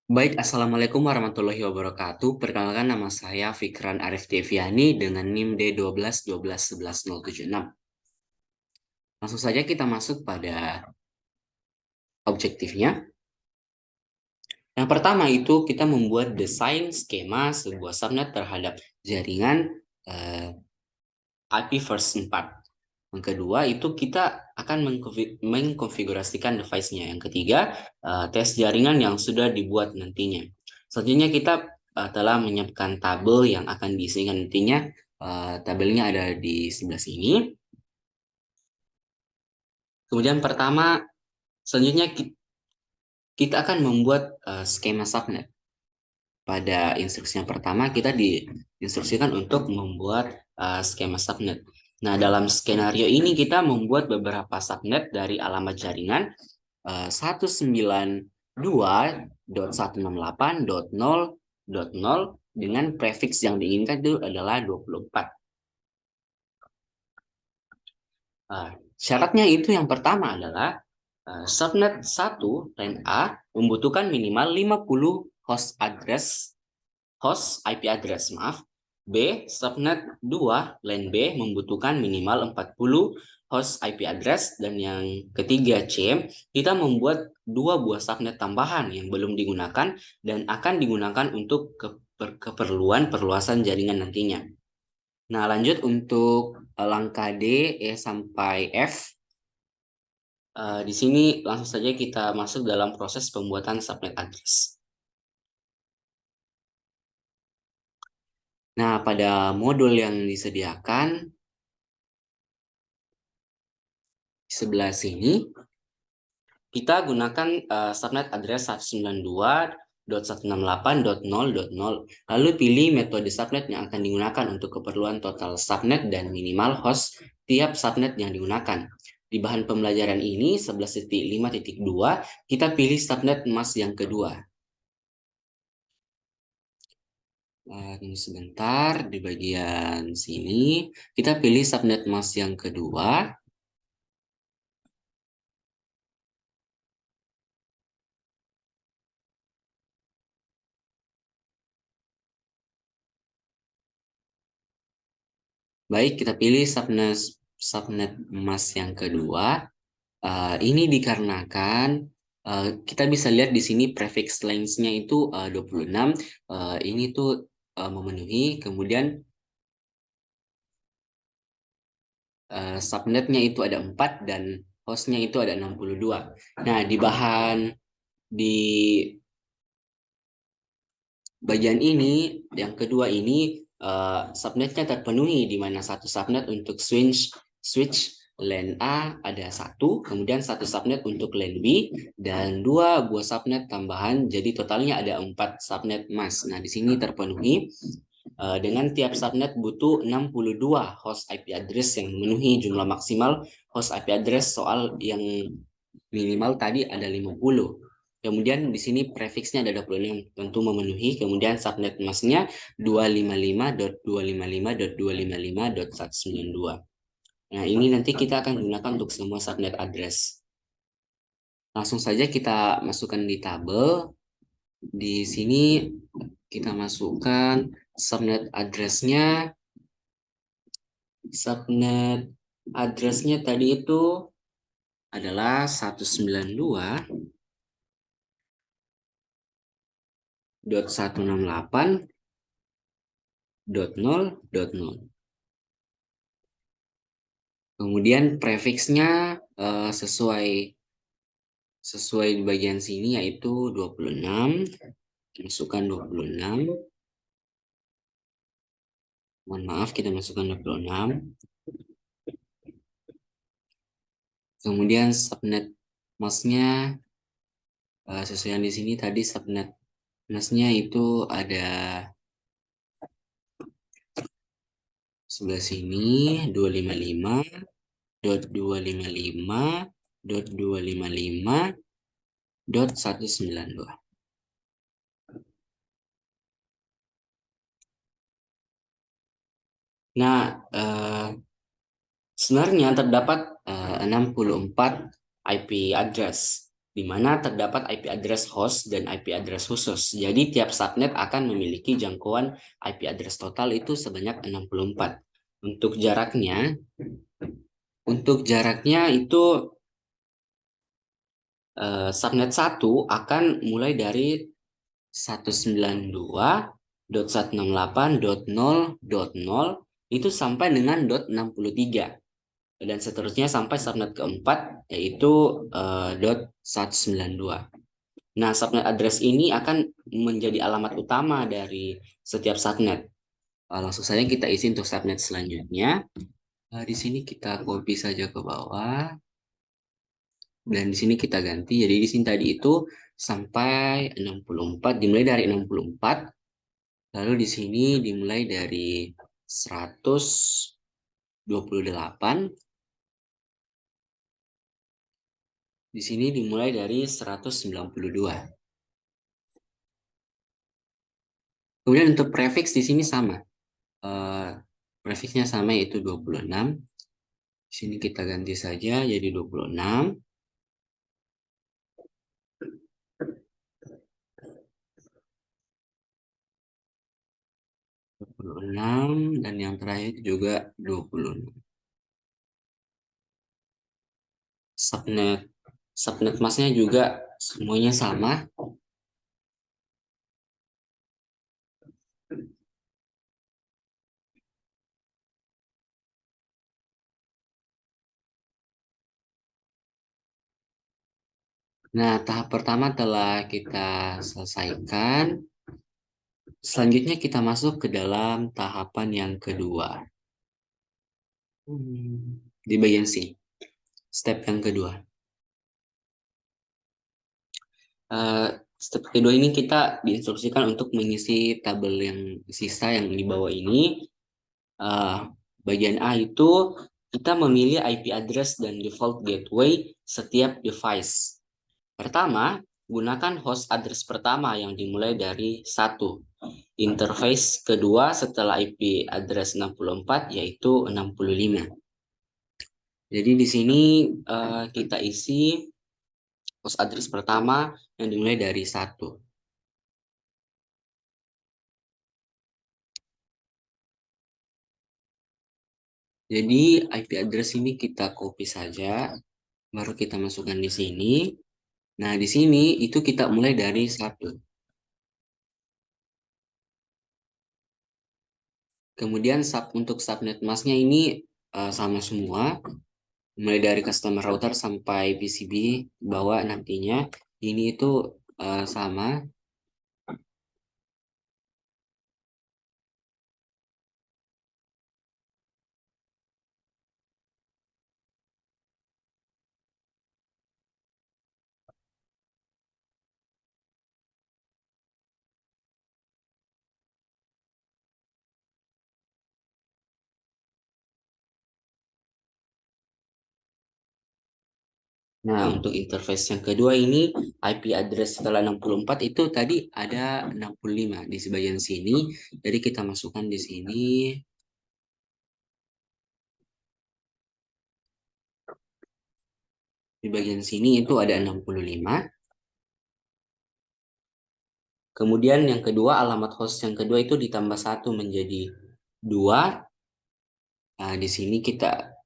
Baik, Assalamualaikum warahmatullahi wabarakatuh. Perkenalkan nama saya Fikran Arif Deviani dengan NIM D12 12 11 1076. Langsung saja kita masuk pada objektifnya. Yang pertama itu kita membuat desain skema sebuah subnet terhadap jaringan IPv4. Yang kedua itu kita akan mengkonfigurasikan device-nya. Yang ketiga, tes jaringan yang sudah dibuat nantinya. Selanjutnya kita telah menyiapkan tabel yang akan diisikan nantinya. Tabelnya ada di sebelah sini. Kemudian selanjutnya kita akan membuat skema subnet. Pada instruksi yang pertama kita diinstruksikan untuk membuat skema subnet. Nah, dalam skenario ini kita membuat beberapa subnet dari alamat jaringan 192.168.0.0 dengan prefix yang diinginkan itu adalah 24. Syaratnya itu yang pertama adalah subnet 1 LAN A membutuhkan minimal 50 host IP address, maaf. B, subnet 2 LAN B membutuhkan minimal 40 host IP address. Dan yang ketiga C, kita membuat dua buah subnet tambahan yang belum digunakan dan akan digunakan untuk keperluan perluasan jaringan nantinya. Nah, lanjut untuk langkah D, E sampai F. Di sini langsung saja kita masuk dalam proses pembuatan subnet address. Nah, pada modul yang disediakan di sebelah sini, kita gunakan subnet address 192.168.0.0. Lalu pilih metode subnet yang akan digunakan untuk keperluan total subnet dan minimal host tiap subnet yang digunakan. Di bahan pembelajaran ini 11.5.2 kita pilih subnet mask yang kedua. Tunggu sebentar, di bagian sini kita pilih subnet mask yang kedua. Baik, kita pilih subnet mask yang kedua. Ini dikarenakan kita bisa lihat di sini prefix length-nya itu 26. Ini tuh memenuhi. Kemudian subnetnya itu ada 4 dan hostnya itu ada 62. Nah, di bagian ini, yang kedua ini, subnetnya terpenuhi, di mana satu subnet untuk switch LAN A ada satu, kemudian satu subnet untuk LAN B, dan dua buah subnet tambahan, jadi totalnya ada 4 subnet mask. Nah, di sini terpenuhi. Dengan tiap subnet butuh 62 host IP address yang memenuhi jumlah maksimal host IP address, soal yang minimal tadi ada 50. Kemudian di sini prefixnya ada 26, tentu memenuhi. Kemudian subnet masknya 255.255.255.192. Nah, ini nanti kita akan gunakan untuk semua subnet address. Langsung saja kita masukkan di tabel. Di sini kita masukkan subnet address-nya. Subnet address-nya tadi itu adalah 192.168.0.0. Kemudian prefixnya sesuai di bagian sini, yaitu 26. Masukkan 26. Mohon maaf, kita masukkan 26. Kemudian subnet masknya sesuai yang di sini tadi, subnet masknya itu ada sebelah sini 255.255.255.192. Nah, sebenarnya terdapat 64 IP address. di mana terdapat IP address host dan IP address khusus. Jadi tiap subnet akan memiliki jangkauan IP address total itu sebanyak 64. Untuk jaraknya, itu subnet 1 akan mulai dari 192.168.0.0 itu sampai dengan .63 dan seterusnya sampai subnet keempat yaitu .192. Nah, subnet address ini akan menjadi alamat utama dari setiap subnet. Langsung saja kita isi untuk subnet selanjutnya. Di sini kita copy saja ke bawah. Dan di sini kita ganti. Jadi di sini tadi itu sampai 64, dimulai dari 64. Lalu di sini dimulai dari 128. Di sini dimulai dari 192. Kemudian untuk prefix di sini sama. Prefixnya sama yaitu 26. Di sini kita ganti saja jadi 26. 26 dan yang terakhir juga 26. Subnet subnet masnya juga semuanya sama. Nah, tahap pertama telah kita selesaikan. Selanjutnya kita masuk ke dalam tahapan yang kedua. Di bagian sini, step yang kedua. Step kedua ini kita diinstruksikan untuk mengisi tabel yang sisa yang di bawah ini. Bagian A itu kita memilih IP address dan default gateway setiap device. Pertama, gunakan host address pertama yang dimulai dari 1. Interface kedua setelah IP address 64 yaitu 65. Jadi di sini kita isi host address pertama yang dimulai dari 1. Jadi IP address ini kita copy saja, baru kita masukkan di sini. Nah, di sini itu kita mulai dari 1. Kemudian untuk subnet masknya ini sama semua, mulai dari customer router sampai PCB bawah nantinya. Ini itu sama. Nah, untuk interface yang kedua ini IP address setelah 64 itu tadi ada 65 di sebagian sini. Jadi kita masukkan di sini. Di bagian sini itu ada 65. Kemudian yang kedua, alamat host yang kedua itu ditambah 1 menjadi 2. Nah, di sini kita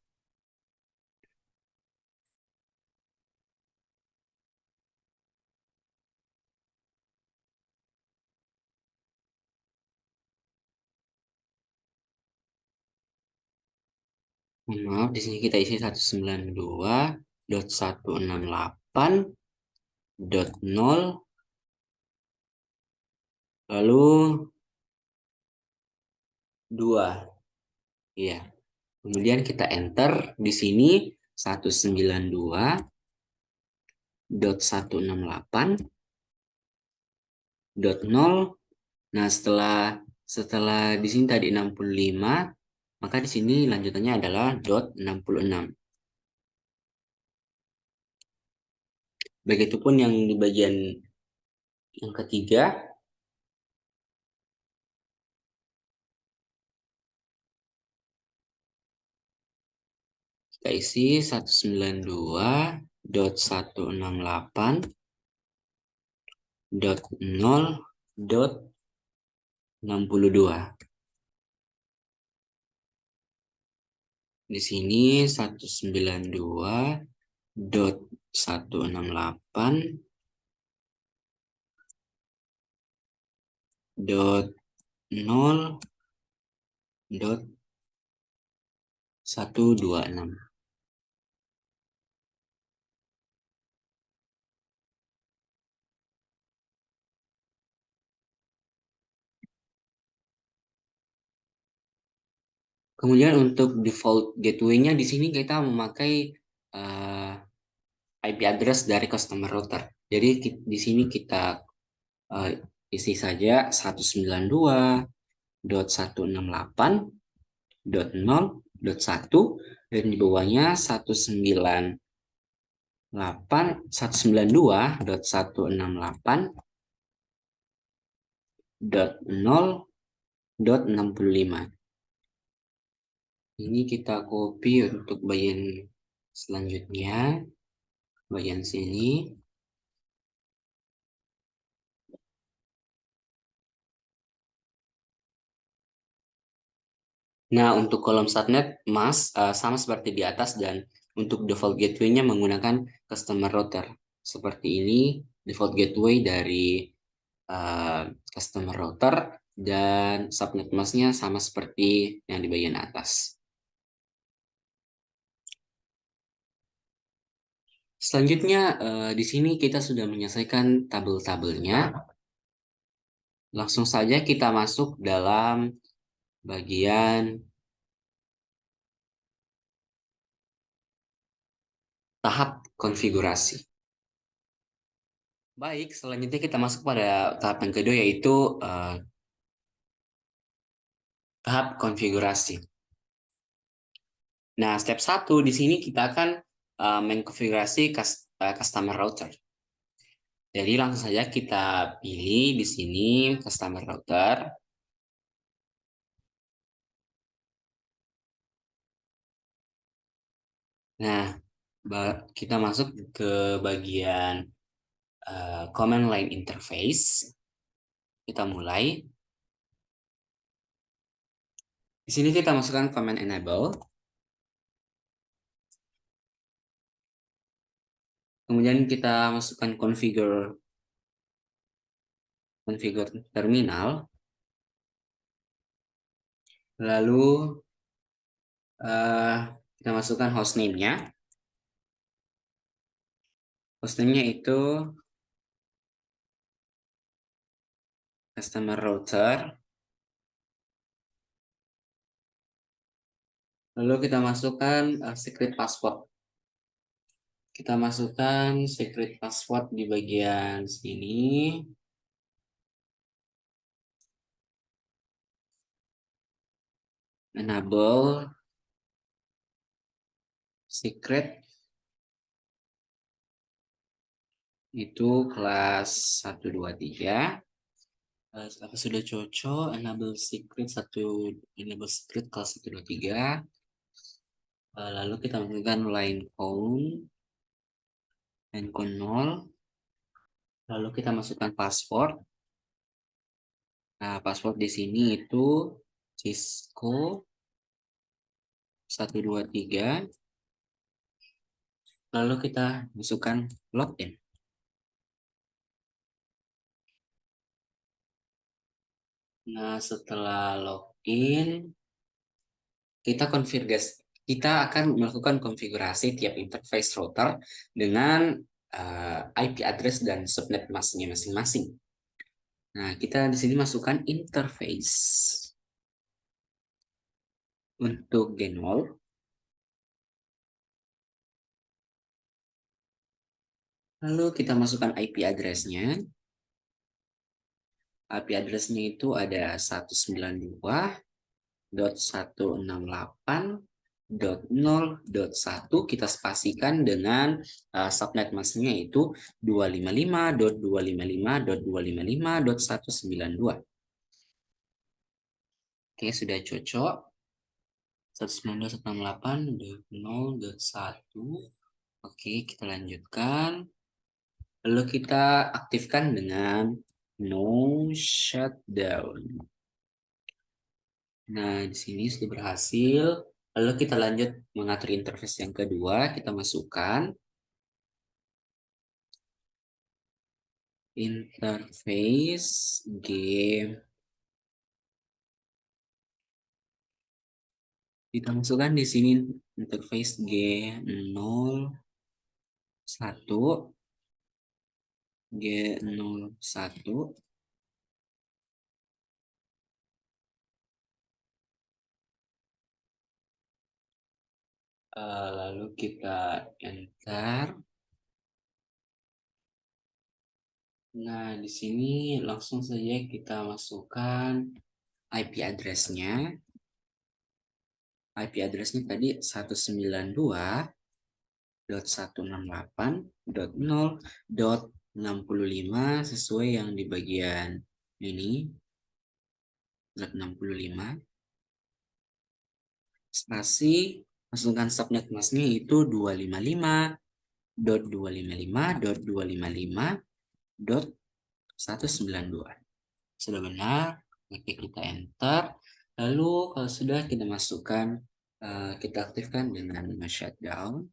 maaf, di sini kita isi 192.168.0 lalu 2. Iya. Kemudian kita enter di sini 192.168.0. Nah, setelah di sini tadi 65, maka di sini lanjutannya adalah .66. Begitupun yang di bagian yang ketiga. Kita isi 192. 192.168.0.62. Di sini 192.168.0.126. Kemudian untuk default gateway-nya di sini kita memakai IP address dari customer router. Jadi di sini kita isi saja 192.168.0.1 dan di bawahnya 192.168.0.65. Ini kita copy untuk bagian selanjutnya, bagian sini. Nah, untuk kolom subnet sama seperti di atas, dan untuk default gateway-nya menggunakan customer router. Seperti ini default gateway dari customer router, dan subnet masknya sama seperti yang di bagian atas. Selanjutnya di sini kita sudah menyelesaikan tabel-tabelnya. Langsung saja kita masuk dalam bagian tahap konfigurasi. Baik, selanjutnya kita masuk pada tahap yang kedua, yaitu tahap konfigurasi. Nah, step 1 di sini kita akan mengkonfigurasi customer router. Jadi langsung saja kita pilih di sini customer router. Nah, kita masuk ke bagian command line interface. Kita mulai. Di sini kita masukkan command enable. Kemudian kita masukkan configure terminal. Lalu kita masukkan hostname-nya. Hostname-nya itu customer router. Lalu kita masukkan secret password. Kita masukkan secret password di bagian sini. Enable secret itu kelas 123. Apa sudah cocok, enable secret kelas 123. Lalu kita masukkan line count 0. Lalu kita masukkan password. Nah, password di sini itu Cisco 123. Lalu kita masukkan login. Nah, setelah login, kita akan melakukan konfigurasi tiap interface router dengan IP address dan subnet masknya masing-masing. Nah, kita di sini masukkan interface untuk Genwall. Lalu kita masukkan IP address-nya. IP address-nya itu ada 192.168.0.1. Kita spasikan dengan subnet masknya itu 255.255.255.192. Oke, sudah cocok. 192.168.0.1. Oke, kita lanjutkan. Lalu kita aktifkan dengan no shutdown. Nah, di sini sudah berhasil. Lalu kita lanjut mengatur interface yang kedua. Kita masukkan interface game. Kita masukkan di sini interface G01, G01. Lalu kita enter. Nah, di sini langsung saja kita masukkan IP address-nya. IP address-nya tadi 192.168.0.65 sesuai yang di bagian ini. 65 spasi, masukkan subnet masknya itu 255.255.255.192. Sudah benar, oke, kita enter. Lalu kalau sudah, kita masukkan, kita aktifkan dengan shutdown.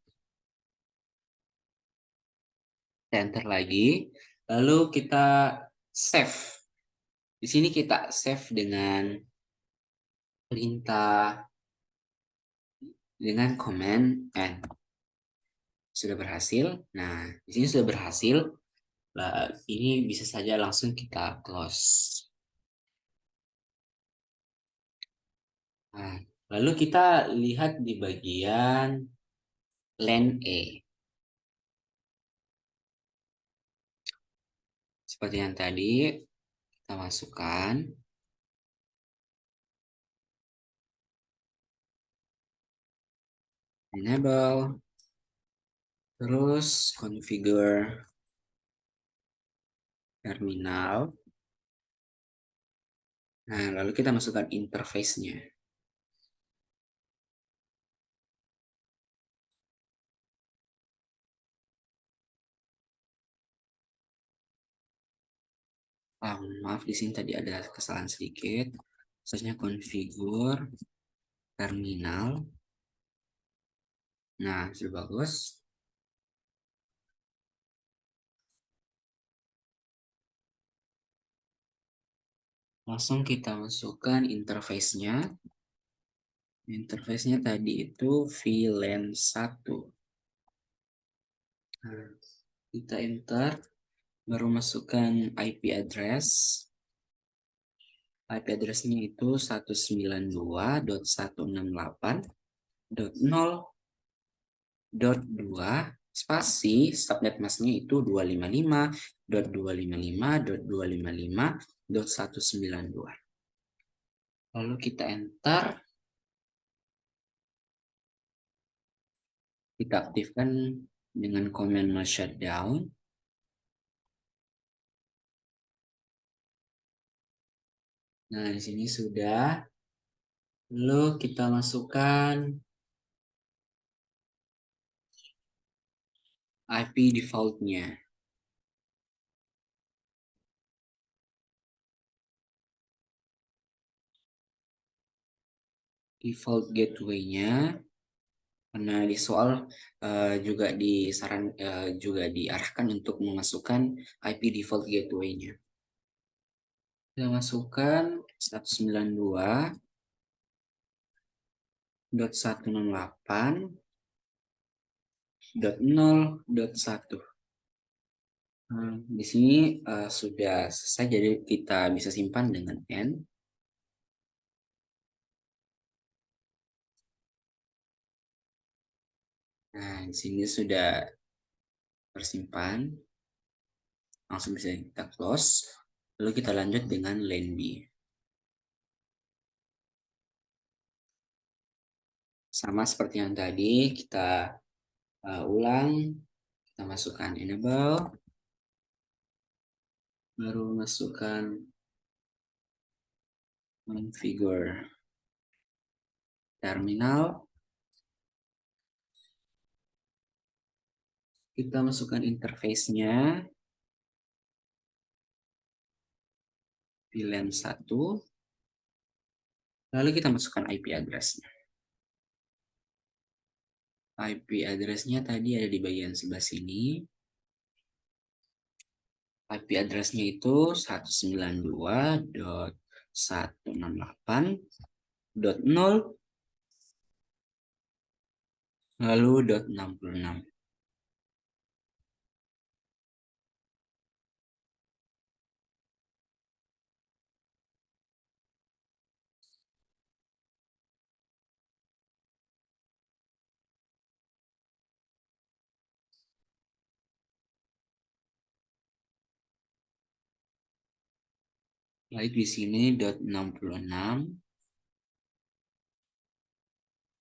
Kita enter lagi. Lalu kita save. Di sini kita save dengan perintah dengan command N. Sudah berhasil. Nah, di sini sudah berhasil. Nah, ini bisa saja langsung kita close. Nah, lalu kita lihat di bagian LAN E. Seperti yang tadi, kita masukkan. Enable. Terus configure terminal. Nah, lalu kita masukkan interface-nya. Maaf, di sini tadi ada kesalahan sedikit. Seharusnya configure terminal. Nah, sudah bagus. Langsung kita masukkan interface-nya. Interface-nya tadi itu VLAN 1. Nah, kita enter, baru masukkan IP address. IP address-nya itu 192.168.0.2 spasi subnet masknya itu 255.255.255.192. Lalu kita enter, kita aktifkan dengan command no shutdown. Nah, di sini sudah. Lalu kita masukkan IP default-nya. Default gateway-nya. Karena di soal juga diarahkan untuk memasukkan IP default gateway-nya. Kita masukkan 192.168.0.1. Di sini sudah selesai, jadi kita bisa simpan dengan N. Nah, di sini sudah tersimpan. Langsung bisa kita close. Lalu kita lanjut dengan LAN B. Sama seperti yang tadi, kita ulang. Kita masukkan enable. Baru masukkan configure terminal. Kita masukkan interface-nya. VLAN 1. Lalu kita masukkan IP address-nya. IP address-nya tadi ada di bagian sebelah sini. IP address-nya itu 192.168.0 lalu .66. Lalu di sini .66.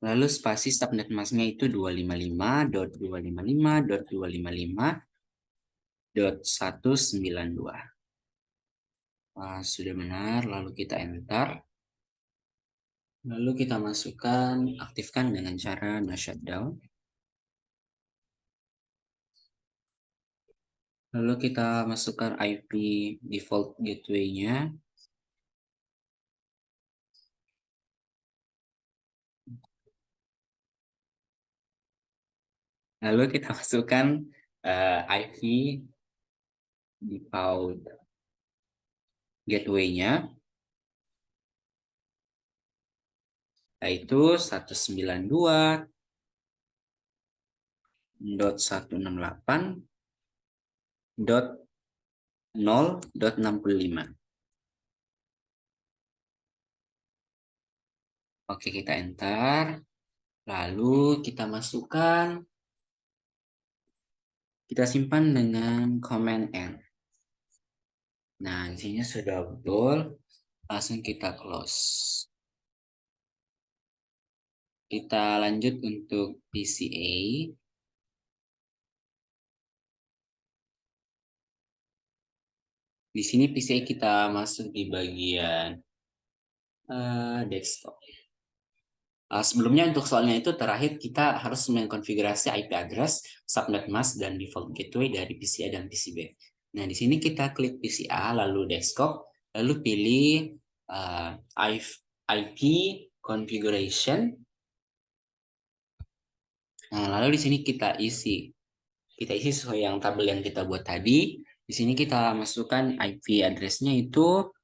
Lalu spasi subnet masknya itu 255.255.255.192. Sudah benar, lalu kita enter. Lalu kita masukkan, aktifkan dengan cara no shutdown. Lalu kita masukkan IP default gateway-nya. Lalu kita masukkan IP default gateway-nya, yaitu 192.168.0.65. Oke, kita enter. Lalu kita masukkan, kita simpan dengan command N. Nah, di sini sudah betul. Langsung kita close. Kita lanjut untuk PCA. Di sini PCA kita masuk di bagian desktop. Sebelumnya untuk soalnya itu terakhir kita harus mengkonfigurasi IP address, subnet mask, dan default gateway dari PCA dan PCB. Nah, di sini kita klik PCA, lalu desktop, lalu pilih IP configuration. Nah, lalu di sini kita isi sesuai yang tabel yang kita buat tadi. Di sini kita masukkan IP address-nya itu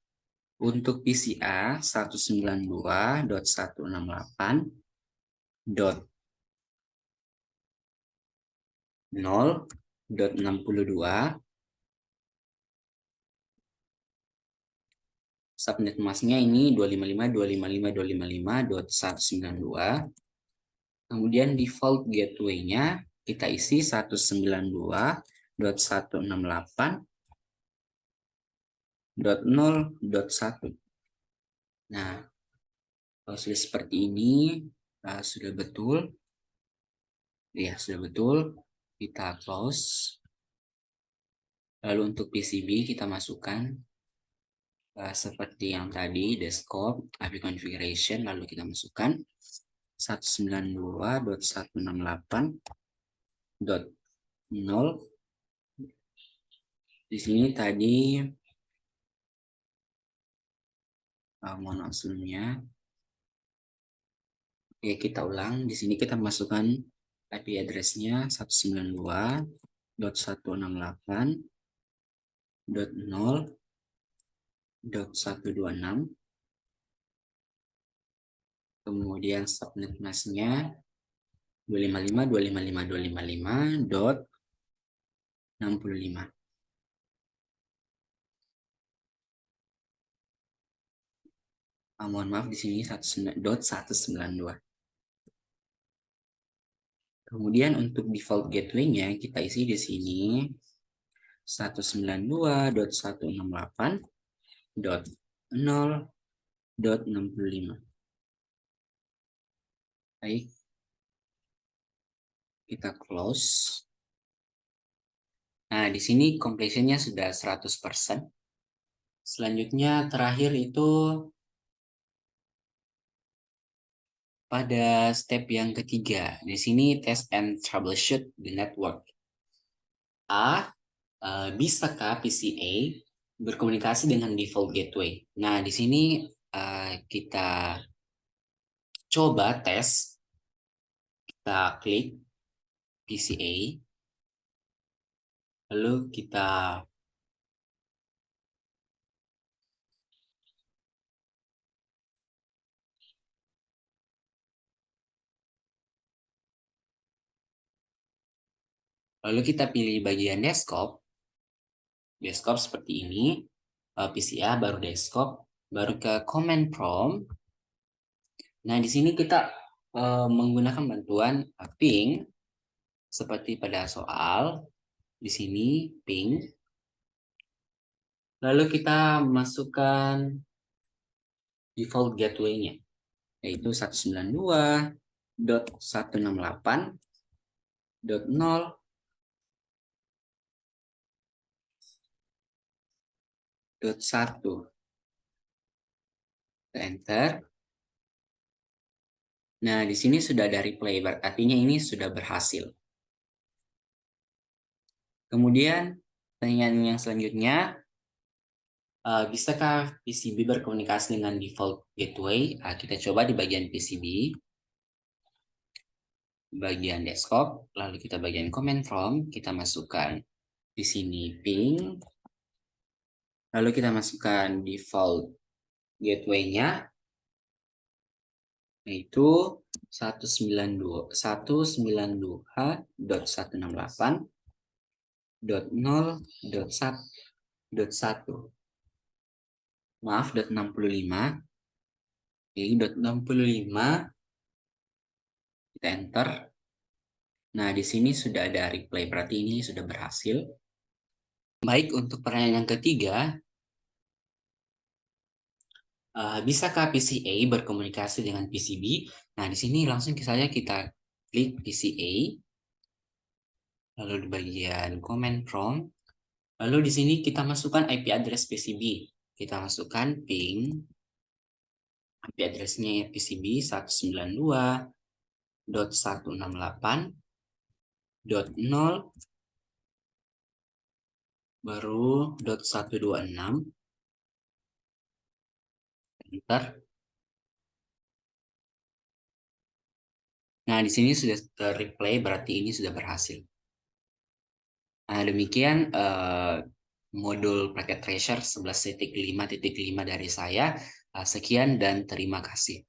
untuk PCA 192.168.0.62. Subnet masknya ini 255.255.255.192. Kemudian default gateway-nya kita isi 192.168.0.1. Nah, kalau sudah seperti ini, sudah betul. Ya, sudah betul. Kita close. Lalu untuk PCB kita masukkan seperti yang tadi, desktop, IP configuration, lalu kita masukkan 192.168.0. Di sini tadi mohon maaf sebelumnya. Oke, kita ulang. Di sini kita masukkan IP address-nya 192.168.0.126. Kemudian subnet masknya 255.255.255.65. Mohon maaf di sini 192. Kemudian untuk default gateway-nya kita isi di sini 192.168.0.65. Baik. Kita close. Nah, di sini completion-nya sudah 100%. Selanjutnya terakhir itu pada step yang ketiga. Di sini test and troubleshoot the network. A, bisakah PCA berkomunikasi dengan default gateway? Nah, di sini kita coba tes, kita klik PCA, lalu kita pilih bagian desktop, seperti ini, PCA baru desktop, baru ke command prompt. Nah, di sini kita menggunakan bantuan ping seperti pada soal. Di sini ping. Lalu kita masukkan default gateway-nya, yaitu 192.168.0.1. Enter. Nah, di sini sudah ada replay, artinya ini sudah berhasil. Kemudian, pertanyaan yang selanjutnya, bisakah PCB berkomunikasi dengan default gateway? Kita coba di bagian PCB, bagian desktop, lalu kita bagian command prompt, kita masukkan di sini ping, lalu kita masukkan default gateway-nya, yaitu 192.168.0.1. Maaf, .65. Oke, .65. Kita enter. Nah, di sini sudah ada replay, berarti ini sudah berhasil. Baik, untuk pertanyaan yang ketiga, bisakah PCA berkomunikasi dengan PCB? Nah, di sini langsung saja kita klik PCA, lalu di bagian command prompt, lalu di sini kita masukkan IP address PCB. Kita masukkan ping, IP address-nya PCB 192.168.0 baru .126. Enter. Nah, di sini sudah ter-replay, berarti ini sudah berhasil. Nah, demikian modul paket Treasure 11.5.5 dari saya. Sekian dan terima kasih.